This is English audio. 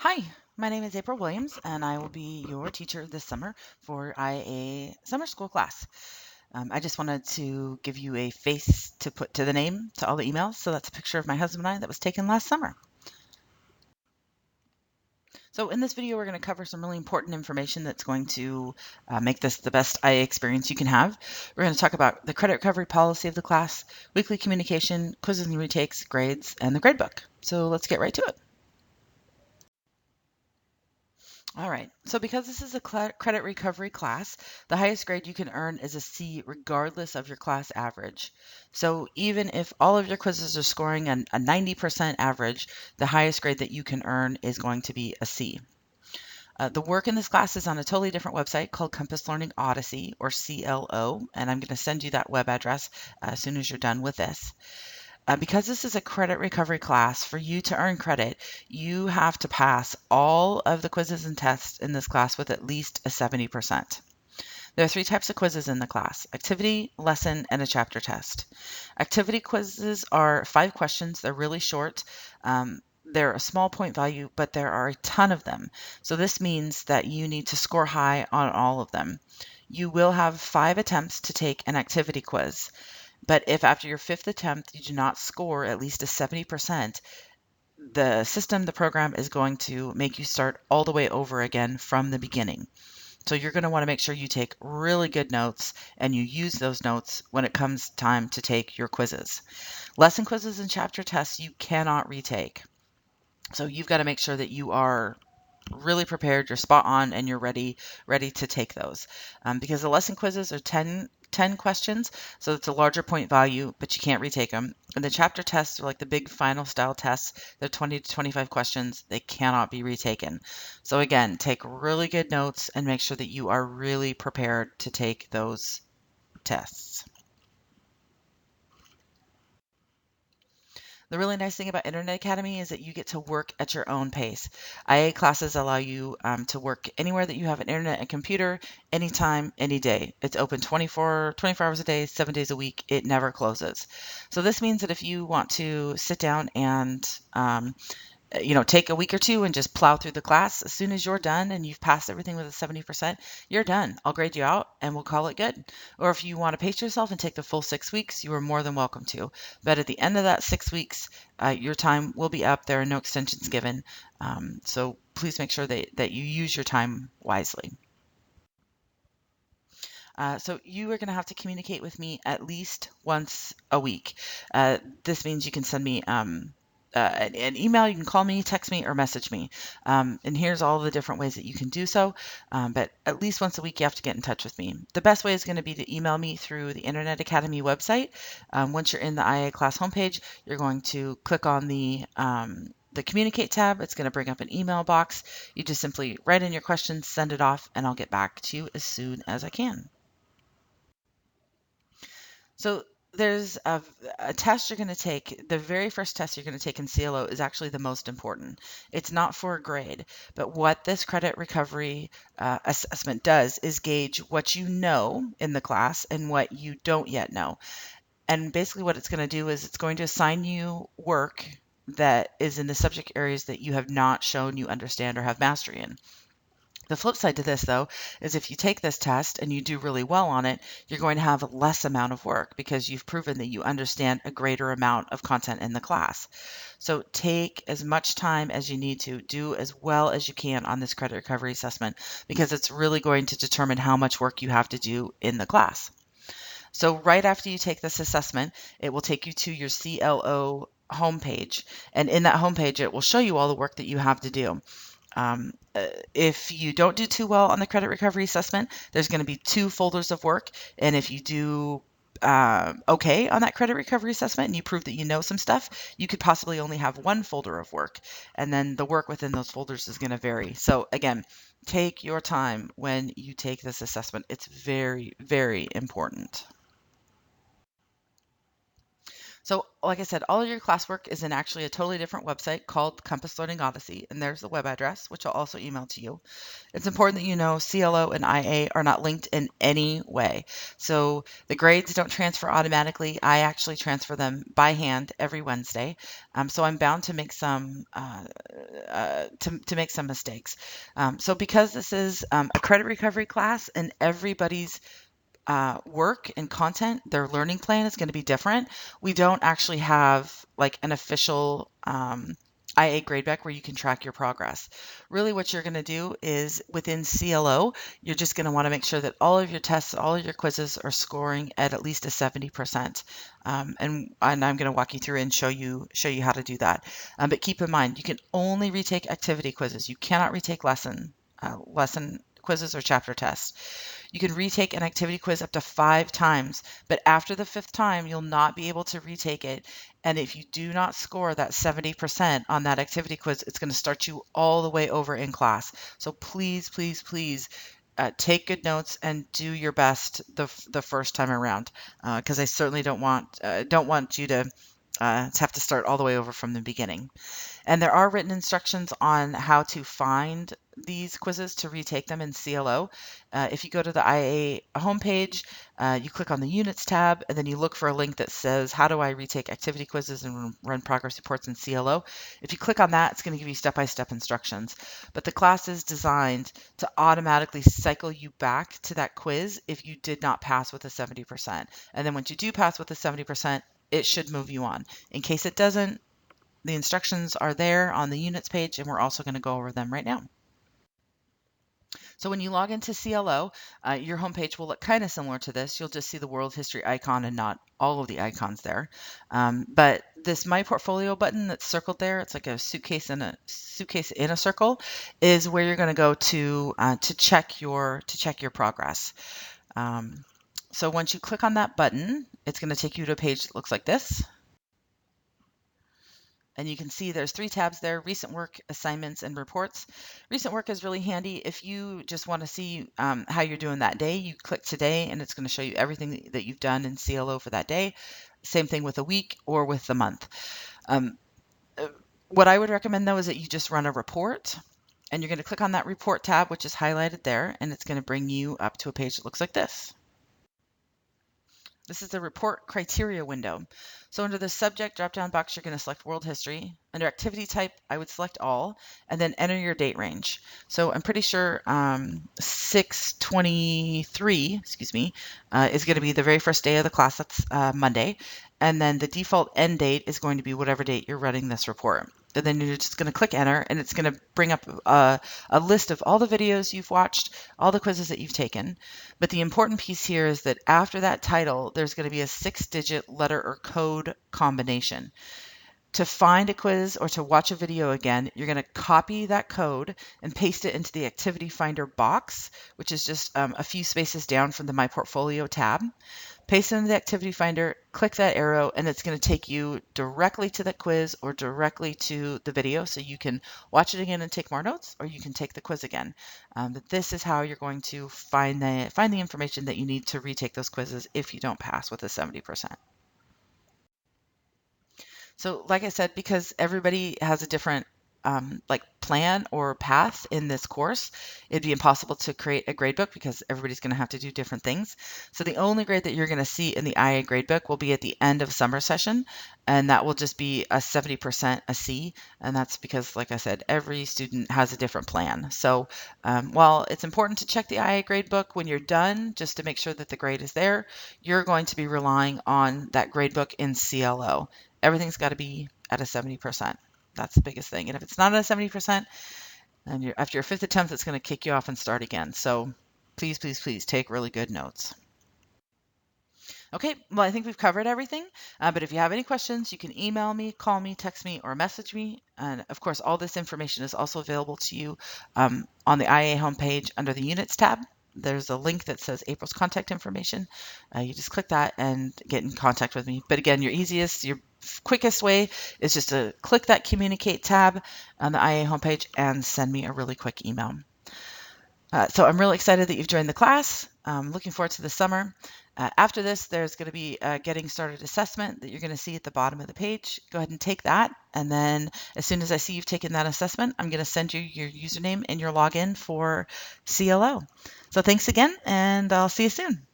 Hi, my name is April Williams, and I will be your teacher this summer for IA summer school class. I just wanted to give you a face to put to the name to all the emails. So that's a picture of my husband and I that was taken last summer. So in this video, we're going to cover some really important information that's going to make this the best IA experience you can have. We're going to talk about the credit recovery policy of the class, weekly communication, quizzes and retakes, grades, and the gradebook. So let's get right to it. All right. So because this is a credit recovery class, the highest grade you can earn is a C regardless of your class average. So even if all of your quizzes are scoring a 90% average, the highest grade that you can earn is going to be a C. The work in this class is on a totally different website called Compass Learning Odyssey, or CLO, and I'm going to send you that web address as soon as you're done with this. Because this is a credit recovery class, for you to earn credit, you have to pass all of the quizzes and tests in this class with at least a 70%. There are three types of quizzes in the class: activity, lesson, and a chapter test. Activity quizzes are 5 questions. They're really short. They're a small point value, but there are a ton of them. So this means that you need to score high on all of them. You will have 5 attempts to take an activity quiz. But if after your 5th attempt you do not score at least a 70%, the program is going to make you start all the way over again from the beginning. So you're going to want to make sure you take really good notes and you use those notes when it comes time to take your quizzes. Lesson quizzes and chapter tests you cannot retake. So you've got to make sure that you are really prepared, you're spot on, and you're ready to take those. Because the lesson quizzes are 10 questions, so it's a larger point value, but you can't retake them. And the chapter tests are like the big final style tests. They're 20 to 25 questions. They cannot be retaken. So again, take really good notes and make sure that you are really prepared to take those tests. The really nice thing about Internet Academy is that you get to work at your own pace. IA classes allow you to work anywhere that you have an internet and computer, anytime, any day. It's open 24 hours a day, 7 days a week. It never closes. So this means that if you want to sit down and take a week or two and just plow through the class, as soon as you're done and you've passed everything with a 70%, you're done. I'll grade you out and we'll call it good. Or if you want to pace yourself and take the full 6 weeks, you are more than welcome to. But at the end of that 6 weeks, your time will be up. There are no extensions given. So please make sure that you use your time wisely. So you are going to have to communicate with me at least once a week. This means you can send me an email, you can call me, text me, or message me. And here's all the different ways that you can do so. But at least once a week, you have to get in touch with me. The best way is going to be to email me through the Internet Academy website. Once you're in the IA class homepage, you're going to click on the Communicate tab. It's going to bring up an email box. You just simply write in your questions, send it off, and I'll get back to you as soon as I can. So there's a test you're going to take. The very first test you're going to take in CLO is actually the most important. It's not for a grade, but what this credit recovery assessment does is gauge what you know in the class and what you don't yet know. And basically what it's going to do is it's going to assign you work that is in the subject areas that you have not shown you understand or have mastery in. The flip side to this, though, is if you take this test and you do really well on it, you're going to have less amount of work because you've proven that you understand a greater amount of content in the class. So take as much time as you need to, do as well as you can on this credit recovery assessment because it's really going to determine how much work you have to do in the class. So right after you take this assessment, it will take you to your CLO homepage. And in that homepage, it will show you all the work that you have to do. If you don't do too well on the credit recovery assessment, there's going to be 2 folders of work. And if you do okay on that credit recovery assessment and you prove that you know some stuff, you could possibly only have 1 folder of work. And then the work within those folders is going to vary. So again, take your time when you take this assessment. It's very, very important. So, like I said, all of your classwork is in actually a totally different website called Compass Learning Odyssey, and there's the web address, which I'll also email to you. It's important that you know CLO and IA are not linked in any way. So the grades don't transfer automatically. I actually transfer them by hand every Wednesday. So I'm bound to make some to make some mistakes. So because this is a credit recovery class and everybody's work and content, their learning plan is going to be different. We don't actually have like an official IA gradebook where you can track your progress. Really, what you're going to do is within CLO, you're just going to want to make sure that all of your tests, all of your quizzes are scoring at least a 70%. And I'm going to walk you through and show you how to do that. But keep in mind, you can only retake activity quizzes. You cannot retake lesson quizzes or chapter tests. You can retake an activity quiz up to 5 times, but after the 5th time, you'll not be able to retake it. And if you do not score that 70% on that activity quiz, it's going to start you all the way over in class. So please, please, please take good notes and do your best the first time around, because I certainly don't want you to have to start all the way over from the beginning. And there are written instructions on how to find these quizzes to retake them in CLO. If you go to the IA homepage, you click on the Units tab, and then you look for a link that says, how do I retake activity quizzes and run progress reports in CLO? If you click on that, it's going to give you step-by-step instructions. But the class is designed to automatically cycle you back to that quiz if you did not pass with a 70%. And then once you do pass with a 70%, it should move you on. In case it doesn't, the instructions are there on the units page, and we're also going to go over them right now. So when you log into CLO, your homepage will look kind of similar to this. You'll just see the world history icon and not all of the icons there. But this My Portfolio button that's circled there, it's like a suitcase in a circle, is where you're going to go to check your progress. So once you click on that button, it's going to take you to a page that looks like this. And you can see there's 3 tabs there: recent work, assignments, and reports. Recent work is really handy if you just want to see how you're doing that day. You click today and it's going to show you everything that you've done in CLO for that day. Same thing with a week or with the month. What I would recommend though is that you just run a report, and you're going to click on that report tab, which is highlighted there, and it's going to bring you up to a page that looks like this. This is the report criteria window. So under the subject drop-down box, you're going to select world history. Under activity type, I would select all, and then enter your date range. So I'm pretty sure 6/23, excuse me, is going to be the very first day of the class. That's Monday. And then the default end date is going to be whatever date you're running this report. And then you're just going to click enter, and it's going to bring up a list of all the videos you've watched, all the quizzes that you've taken. But the important piece here is that after that title, there's going to be a 6-digit letter or code combination. To find a quiz or to watch a video again, you're going to copy that code and paste it into the Activity Finder box, which is just a few spaces down from the My Portfolio tab. Paste it into the Activity Finder, click that arrow, and it's going to take you directly to the quiz or directly to the video, so you can watch it again and take more notes, or you can take the quiz again. But this is how you're going to find the information that you need to retake those quizzes if you don't pass with a 70%. So like I said, because everybody has a different plan or path in this course, it'd be impossible to create a gradebook because everybody's going to have to do different things. So the only grade that you're going to see in the IA gradebook will be at the end of summer session, and that will just be a 70% a C, and that's because, like I said, every student has a different plan. So while it's important to check the IA gradebook when you're done, just to make sure that the grade is there, you're going to be relying on that gradebook in CLO. Everything's got to be at a 70%. That's the biggest thing. And if it's not at a 70%, then after your 5th attempt, it's going to kick you off and start again. So please, please, please take really good notes. Okay, well, I think we've covered everything. But if you have any questions, you can email me, call me, text me, or message me. And of course, all this information is also available to you on the IA homepage under the Units tab. There's a link that says April's contact information. You just click that and get in contact with me. But again, your quickest way is just to click that Communicate tab on the IA homepage and send me a really quick email. So I'm really excited that you've joined the class. I'm looking forward to the summer. After this, there's going to be a Getting Started assessment that you're going to see at the bottom of the page. Go ahead and take that. And then as soon as I see you've taken that assessment, I'm going to send you your username and your login for CLO. So thanks again, and I'll see you soon.